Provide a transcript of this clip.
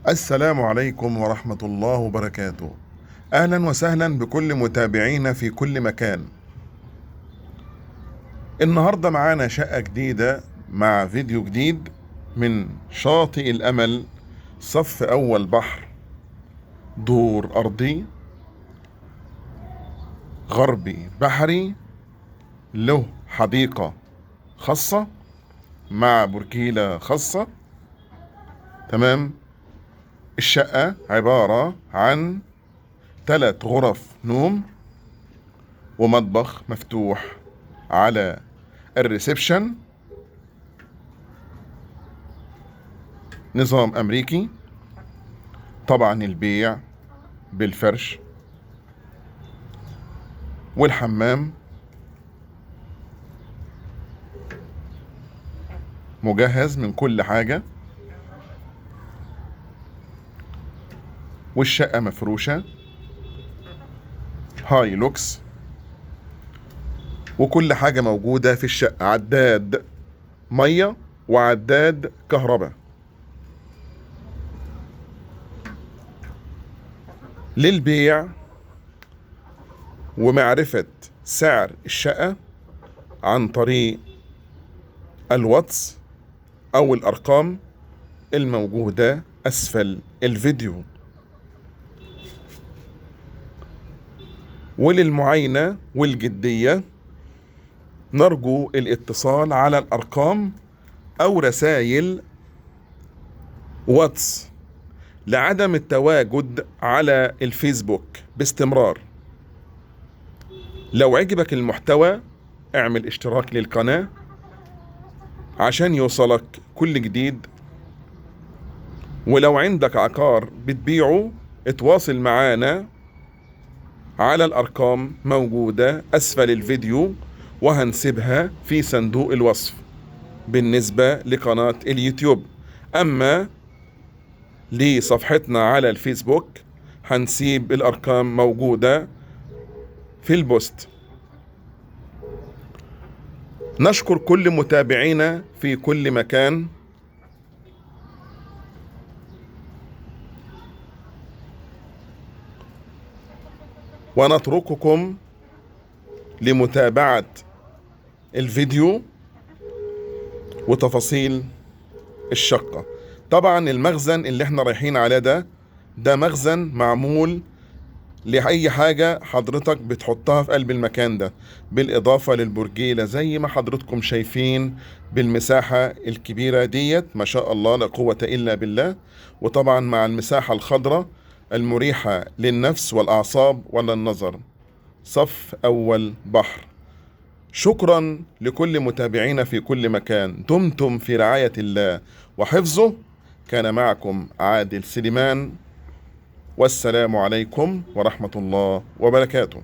السلام عليكم ورحمة الله وبركاته. أهلا وسهلا بكل متابعينا في كل مكان. النهاردة معانا شقة جديدة مع فيديو جديد من شاطئ الأمل، صف أول بحر، دور أرضي غربي بحري، له حديقة خاصة مع بركيلة خاصة. تمام. الشقة عبارة عن 3 غرف نوم ومطبخ مفتوح على الريسبشن، نظام أمريكي. طبعا البيع بالفرش والحمام مجهز من كل حاجة، والشقة مفروشة هاي لوكس، وكل حاجة موجودة في الشقة، عداد مية وعداد كهرباء. للبيع ومعرفة سعر الشقة عن طريق الواتس أو الأرقام الموجودة أسفل الفيديو، وللمعاينة والجدية نرجو الاتصال على الأرقام أو رسائل واتس لعدم التواجد على الفيسبوك باستمرار. لو عجبك المحتوى اعمل اشتراك للقناة عشان يوصلك كل جديد، ولو عندك عقار بتبيعه اتواصل معانا على الأرقام موجودة أسفل الفيديو وهنسيبها في صندوق الوصف بالنسبة لقناة اليوتيوب. أما لصفحتنا على الفيسبوك هنسيب الأرقام موجودة في البوست. نشكر كل متابعينا في كل مكان، ونترككم لمتابعة الفيديو وتفاصيل الشقة. طبعا المخزن اللي احنا رايحين عليه ده مخزن معمول لأي حاجة حضرتك بتحطها في قلب المكان ده، بالإضافة للبرجيلة زي ما حضرتكم شايفين بالمساحة الكبيرة ديت، ما شاء الله لا قوة إلا بالله. وطبعا مع المساحة الخضراء المريحة للنفس والأعصاب وللنظر. صف أول بحر. شكرا لكل متابعينا في كل مكان، دمتم في رعاية الله وحفظه. كان معكم عادل سليمان، والسلام عليكم ورحمة الله وبركاته.